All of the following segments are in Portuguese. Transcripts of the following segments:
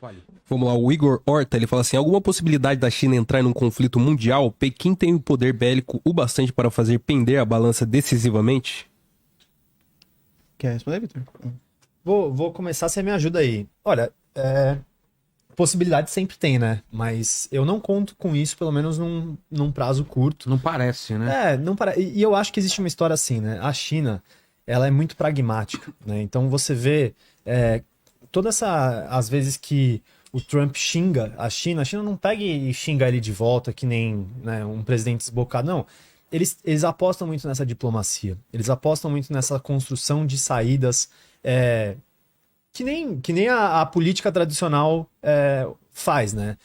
Vale. Vamos lá, o Igor Horta, ele fala assim, alguma possibilidade da China entrar num conflito mundial? Pequim tem o poder bélico o bastante para fazer pender a balança decisivamente? Quer responder, Vitor? Vou começar, você me ajuda aí. Olha, possibilidade sempre tem, né? Mas eu não conto com isso, pelo menos num prazo curto. Não parece, né? Não para. E eu acho que existe uma história assim, né? A China, ela é muito pragmática, né? Então você vê às vezes que o Trump xinga a China não pega e xinga ele de volta, que nem, né, um presidente desbocado, não. Eles apostam muito nessa diplomacia. Eles apostam muito nessa construção de saídas que nem a política tradicional faz, né?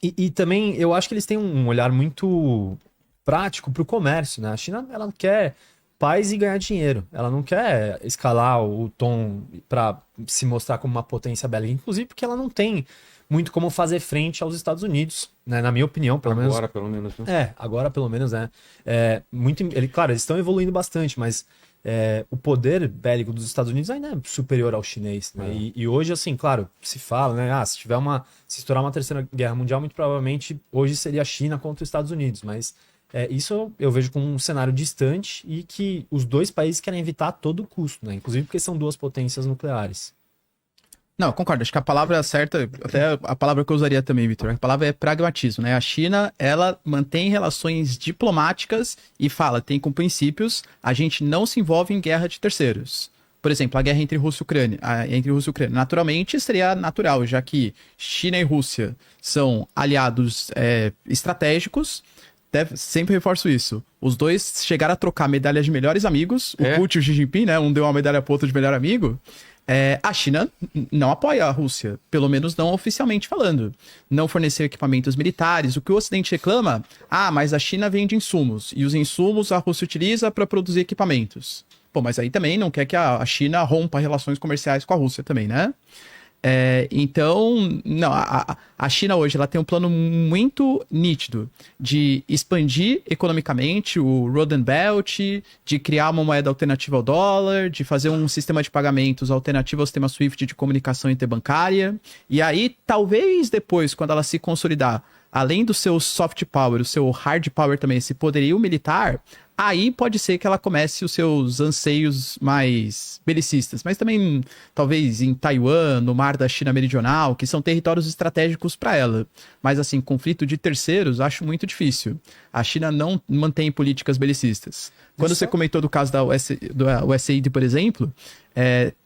E também eu acho que eles têm um olhar muito prático para o comércio, né? A China, ela quer paz e ganhar dinheiro. Ela não quer escalar o tom para se mostrar como uma potência bélica, inclusive porque ela não tem muito como fazer frente aos Estados Unidos, né? Na minha opinião, pelo menos. Agora, pelo menos. Né? Agora pelo menos, né? Claro, eles estão evoluindo bastante, mas o poder bélico dos Estados Unidos ainda é superior ao chinês, né? E hoje, assim, claro, se fala, né? Se estourar uma terceira guerra mundial, muito provavelmente hoje seria a China contra os Estados Unidos, mas isso eu vejo como um cenário distante e que os dois países querem evitar a todo custo, né? Inclusive porque são duas potências nucleares. Não, eu concordo. Acho que a palavra certa, até a palavra que eu usaria também, Vitor, a palavra é pragmatismo, né? A China, ela mantém relações diplomáticas e fala, tem como princípios, a gente não se envolve em guerra de terceiros. Por exemplo, a guerra entre Rússia e Ucrânia. Naturalmente, seria natural, já que China e Rússia são aliados estratégicos. Sempre reforço isso. Os dois chegaram a trocar medalhas de melhores amigos. O Putin e o Xi Jinping, né? Um deu uma medalha pro outro de melhor amigo. A China não apoia a Rússia, pelo menos não oficialmente falando. Não forneceu equipamentos militares. O que o Ocidente reclama, mas a China vende insumos, e os insumos a Rússia utiliza para produzir equipamentos. Pô, mas aí também não quer que a China rompa relações comerciais com a Rússia também, né? Então, não, a China hoje ela tem um plano muito nítido de expandir economicamente o Road and Belt, de criar uma moeda alternativa ao dólar, de fazer um sistema de pagamentos alternativo ao sistema SWIFT de comunicação interbancária. E aí, talvez depois, quando ela se consolidar, além do seu soft power, o seu hard power também, esse poderio militar, aí pode ser que ela comece os seus anseios mais belicistas. Mas também, talvez, em Taiwan, no Mar da China Meridional, que são territórios estratégicos para ela. Mas, assim, conflito de terceiros, acho muito difícil. A China não mantém políticas belicistas. Quando você comentou do caso da USAID, por exemplo,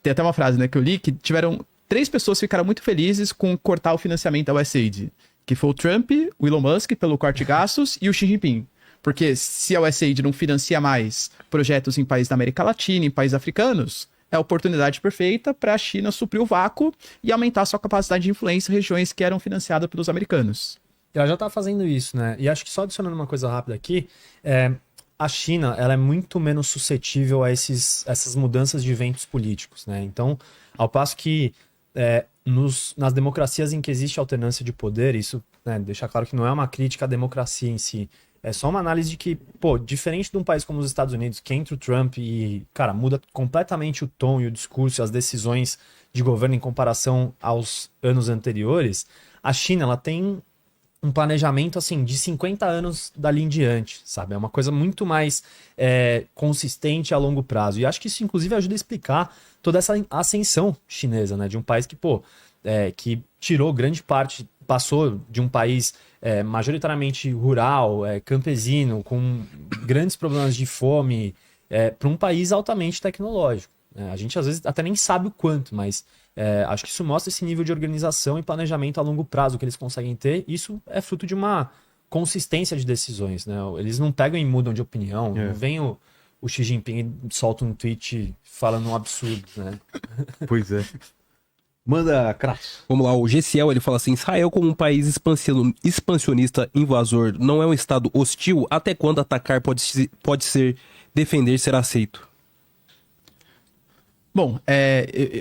tem até uma frase, né, que eu li, que tiveram 3 pessoas que ficaram muito felizes com cortar o financiamento da USAID. Que foi o Trump, o Elon Musk, pelo corte de gastos, e o Xi Jinping. Porque se a USAID não financia mais projetos em países da América Latina, em países africanos, é a oportunidade perfeita para a China suprir o vácuo e aumentar sua capacidade de influência em regiões que eram financiadas pelos americanos. Ela já está fazendo isso, né? E acho que só adicionando uma coisa rápida aqui, a China ela é muito menos suscetível a essas mudanças de ventos políticos, né? Então, ao passo que nas democracias em que existe alternância de poder, isso, né, deixar claro que não é uma crítica à democracia em si, é só uma análise de que, diferente de um país como os Estados Unidos, que entra o Trump e, cara, muda completamente o tom e o discurso e as decisões de governo em comparação aos anos anteriores, a China, ela tem um planejamento, assim, de 50 anos dali em diante, sabe? É uma coisa muito mais consistente a longo prazo. E acho que isso, inclusive, ajuda a explicar toda essa ascensão chinesa, né? De um país que, que tirou grande parte, passou de um país majoritariamente rural, campesino, com grandes problemas de fome, para um país altamente tecnológico. A gente, às vezes, até nem sabe o quanto, mas acho que isso mostra esse nível de organização e planejamento a longo prazo que eles conseguem ter. Isso é fruto de uma consistência de decisões, né? Eles não pegam e mudam de opinião. Não vem o Xi Jinping e solta um tweet falando um absurdo, né? Pois é. Manda, Crasso. Vamos lá, o GCL, ele fala assim, Israel como um país expansionista invasor não é um estado hostil? Até quando atacar pode ser defender ser aceito? Bom,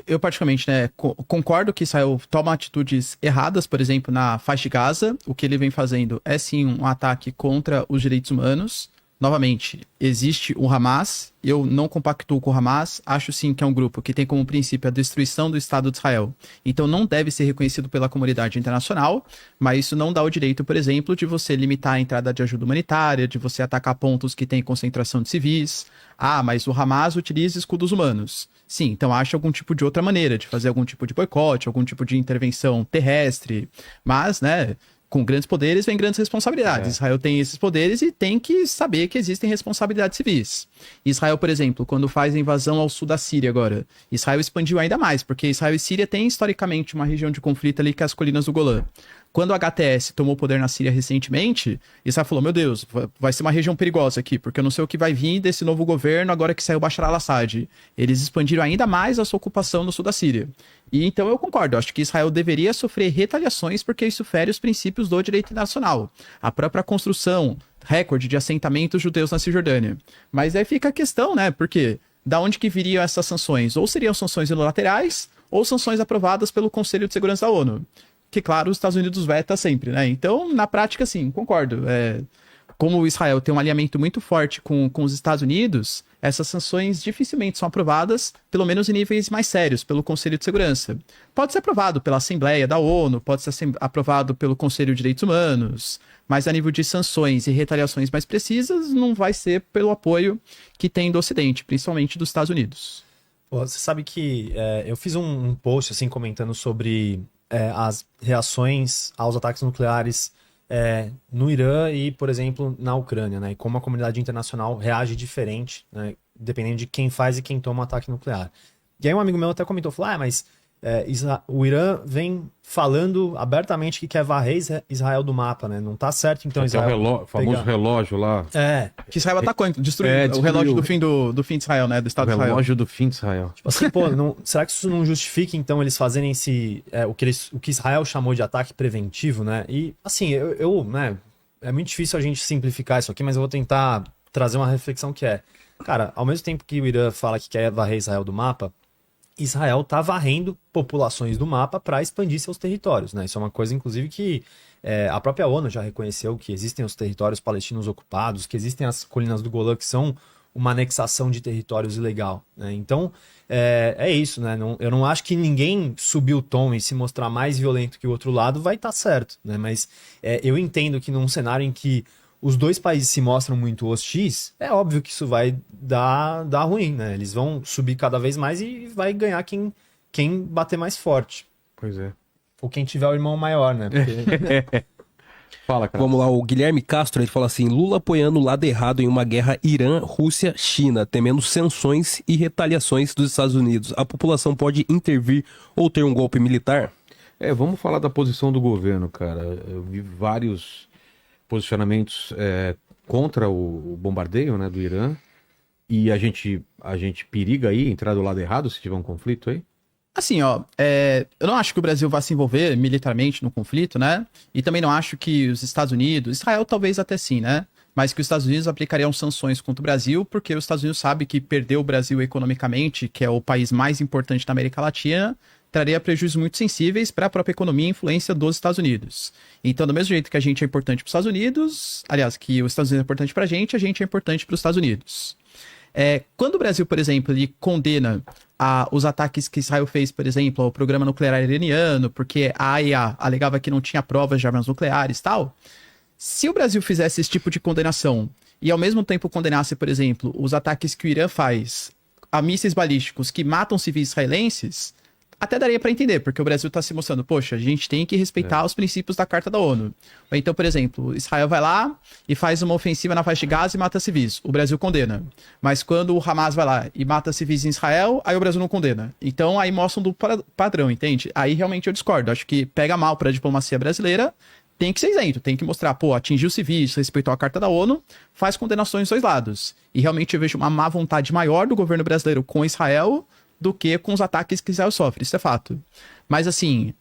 eu particularmente, né, concordo que Israel toma atitudes erradas, por exemplo, na faixa de Gaza. O que ele vem fazendo é sim um ataque contra os direitos humanos. novamente, existe o Hamas, eu não compactuo com o Hamas, acho sim que é um grupo que tem como princípio a destruição do Estado de Israel, então não deve ser reconhecido pela comunidade internacional, mas isso não dá o direito, por exemplo, de você limitar a entrada de ajuda humanitária, de você atacar pontos que têm concentração de civis. Ah, mas o Hamas utiliza escudos humanos. Sim, então acha algum tipo de outra maneira de fazer algum tipo de boicote, algum tipo de intervenção terrestre, mas, né, com grandes poderes vem grandes responsabilidades. Israel tem esses poderes e tem que saber que existem responsabilidades civis. Israel, por exemplo, quando faz a invasão ao sul da Síria agora, Israel expandiu ainda mais, porque Israel e Síria têm historicamente uma região de conflito ali que é as colinas do Golã. Quando o HTS tomou o poder na Síria recentemente, Israel falou, meu Deus, vai ser uma região perigosa aqui, porque eu não sei o que vai vir desse novo governo agora que saiu Bashar al-Assad. Eles expandiram ainda mais a sua ocupação no sul da Síria. E então eu concordo, eu acho que Israel deveria sofrer retaliações porque isso fere os princípios do direito internacional. A própria construção, recorde de assentamentos judeus na Cisjordânia. Mas aí fica a questão, né, porque da onde que viriam essas sanções? Ou seriam sanções unilaterais, ou sanções aprovadas pelo Conselho de Segurança da ONU. Que, claro, os Estados Unidos veta sempre, né? Então, na prática, sim, concordo. Como o Israel tem um alinhamento muito forte com os Estados Unidos, essas sanções dificilmente são aprovadas, pelo menos em níveis mais sérios, pelo Conselho de Segurança. Pode ser aprovado pela Assembleia da ONU, pode ser aprovado pelo Conselho de Direitos Humanos, mas a nível de sanções e retaliações mais precisas, não vai ser pelo apoio que tem do Ocidente, principalmente dos Estados Unidos. Pô, você sabe que eu fiz um post assim comentando sobre as reações aos ataques nucleares no Irã e, por exemplo, na Ucrânia, né? E como a comunidade internacional reage diferente, né? Dependendo de quem faz e quem toma um ataque nuclear. E aí um amigo meu até comentou, falou, mas o Irã vem falando abertamente que quer varrer Israel do mapa, né? Não tá certo, então Israel... O famoso relógio lá. Que Israel atacou, destruiu o relógio do fim de Israel, né? Do Estado de Israel. O relógio do fim de Israel. Tipo assim, pô, será que isso não justifica, então, eles fazerem o que Israel chamou de ataque preventivo, né? E, assim, né, é muito difícil a gente simplificar isso aqui, mas eu vou tentar trazer uma reflexão que cara, ao mesmo tempo que o Irã fala que quer varrer Israel do mapa, Israel tá varrendo populações do mapa para expandir seus territórios, né? Isso é uma coisa, inclusive, que a própria ONU já reconheceu que existem os territórios palestinos ocupados, que existem as colinas do Golã, que são uma anexação de territórios ilegal, né? Então, é isso, né? Eu não acho que ninguém subir o tom e se mostrar mais violento que o outro lado vai estar certo, né? Mas eu entendo que num cenário em que os dois países se mostram muito hostis, é óbvio que isso vai dar ruim, né? Eles vão subir cada vez mais e vai ganhar quem bater mais forte. Pois é. Ou quem tiver o irmão maior, né? Porque... Fala, cara. Vamos lá, o Guilherme Castro, ele fala assim, Lula apoiando o lado errado em uma guerra Irã, Rússia, China, temendo sanções e retaliações dos Estados Unidos. A população pode intervir ou ter um golpe militar? Vamos falar da posição do governo, cara. Eu vi vários posicionamentos contra o bombardeio, né, do Irã, e a gente periga aí entrar do lado errado se tiver um conflito aí? Assim, eu não acho que o Brasil vá se envolver militarmente no conflito, né? E também não acho que os Estados Unidos, Israel talvez até sim, né? Mas que os Estados Unidos aplicariam sanções contra o Brasil, porque os Estados Unidos sabe que perder o Brasil economicamente, que é o país mais importante da América Latina, traria prejuízos muito sensíveis para a própria economia e influência dos Estados Unidos. Então, do mesmo jeito que a gente é importante para os Estados Unidos, aliás, que os Estados Unidos é importante para a gente é importante para os Estados Unidos. Quando o Brasil, por exemplo, ele condena os ataques que Israel fez, por exemplo, ao programa nuclear iraniano, porque a AIA alegava que não tinha provas de armas nucleares e tal, se o Brasil fizesse esse tipo de condenação e ao mesmo tempo condenasse, por exemplo, os ataques que o Irã faz a mísseis balísticos que matam civis israelenses, até daria para entender, porque o Brasil está se mostrando, poxa, a gente tem que respeitar os princípios da Carta da ONU. Ou então, por exemplo, Israel vai lá e faz uma ofensiva na faixa de Gaza e mata civis. O Brasil condena. Mas quando o Hamas vai lá e mata civis em Israel, aí o Brasil não condena. Então, aí mostra um duplo padrão, entende? Aí realmente eu discordo. Acho que pega mal para a diplomacia brasileira, tem que ser isento, tem que mostrar, atingiu civis, respeitou a Carta da ONU, faz condenações dos dois lados. E realmente eu vejo uma má vontade maior do governo brasileiro com Israel do que com os ataques que Israel sofre, isso é fato. Mas assim,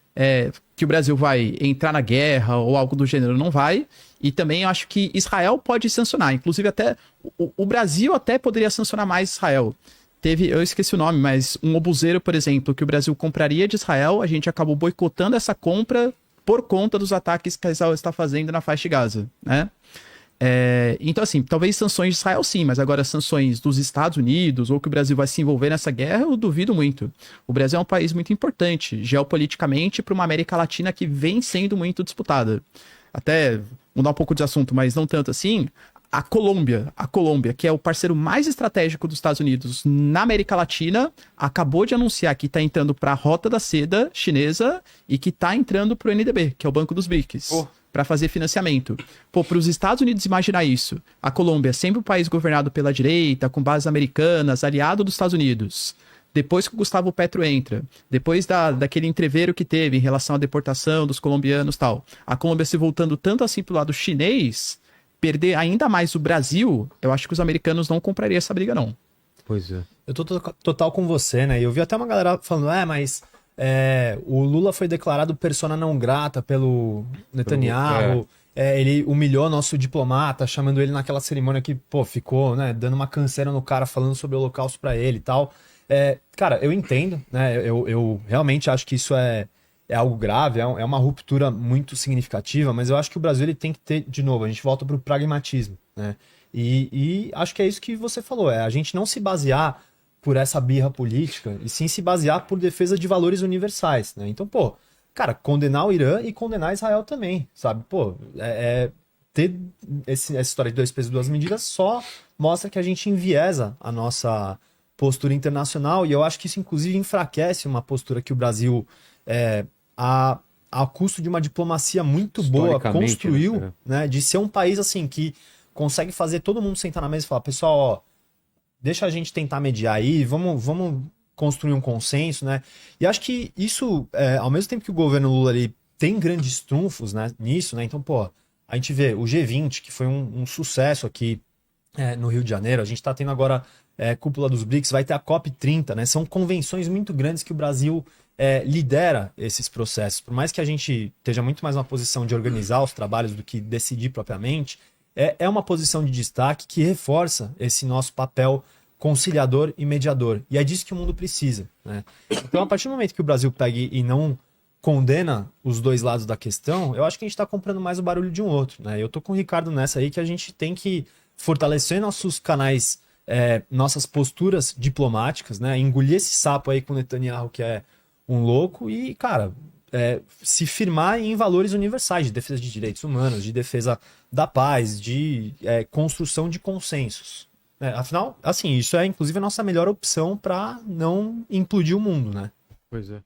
que o Brasil vai entrar na guerra ou algo do gênero, não vai. E também eu acho que Israel pode sancionar, inclusive até o Brasil até poderia sancionar mais Israel. Eu esqueci o nome, mas um obuseiro, por exemplo, que o Brasil compraria de Israel, a gente acabou boicotando essa compra por conta dos ataques que Israel está fazendo na faixa de Gaza, né? Então, assim, talvez sanções de Israel sim, mas agora sanções dos Estados Unidos ou que o Brasil vai se envolver nessa guerra, eu duvido muito. O Brasil é um país muito importante, geopoliticamente, para uma América Latina que vem sendo muito disputada. Até mudar um pouco de assunto, mas não tanto assim. A Colômbia, que é o parceiro mais estratégico dos Estados Unidos na América Latina, acabou de anunciar que está entrando para a Rota da Seda chinesa e que está entrando para o NDB, que é o Banco dos BRICS, para fazer financiamento. Pô, para os Estados Unidos imaginar isso, a Colômbia é sempre um país governado pela direita, com bases americanas, aliado dos Estados Unidos. Depois que o Gustavo Petro entra, depois daquele entreveiro que teve em relação à deportação dos colombianos e tal, a Colômbia se voltando tanto assim pro lado chinês, perder ainda mais o Brasil, eu acho que os americanos não comprariam essa briga, não. Pois é. Eu tô total com você, né? Eu vi até uma galera falando, mas o Lula foi declarado persona não grata pelo Netanyahu. Ele humilhou nosso diplomata, chamando ele naquela cerimônia que, pô, ficou, né, dando uma canseira no cara, falando sobre o Holocausto pra ele e tal. Cara, eu entendo, né? Eu realmente acho que isso é algo grave, é uma ruptura muito significativa, mas eu acho que o Brasil ele tem que ter, de novo, a gente volta pro pragmatismo, né? E acho que é isso que você falou, a gente não se basear por essa birra política, e sim se basear por defesa de valores universais, né? Então, pô, cara, condenar o Irã e condenar Israel também, sabe? Pô, ter essa história de 2 pesos, 2 medidas só mostra que a gente enviesa a nossa postura internacional, e eu acho que isso, inclusive, enfraquece uma postura que o Brasil, a custo de uma diplomacia muito boa, construiu, né? De ser um país, assim, que consegue fazer todo mundo sentar na mesa e falar, pessoal, ó, deixa a gente tentar mediar aí, vamos construir um consenso, né? E acho que isso, ao mesmo tempo que o governo Lula ali tem grandes trunfos, né, nisso, né? Então, pô, a gente vê o G20, que foi um sucesso aqui no Rio de Janeiro, a gente tá tendo agora cúpula dos BRICS, vai ter a COP30, né? São convenções muito grandes que o Brasil lidera esses processos. Por mais que a gente esteja muito mais numa posição de organizar os trabalhos do que decidir propriamente, é uma posição de destaque que reforça esse nosso papel conciliador e mediador. E é disso que o mundo precisa, né? Então, a partir do momento que o Brasil pega e não condena os dois lados da questão, eu acho que a gente está comprando mais o barulho de um outro, né? Eu tô com o Ricardo nessa aí que a gente tem que fortalecer nossos canais, nossas posturas diplomáticas, né? Engolir esse sapo aí com o Netanyahu, que é um louco, e, cara, se firmar em valores universais de defesa de direitos humanos, de defesa da paz, de construção de consensos. Afinal, assim, isso é inclusive a nossa melhor opção para não implodir o mundo, né? Pois é.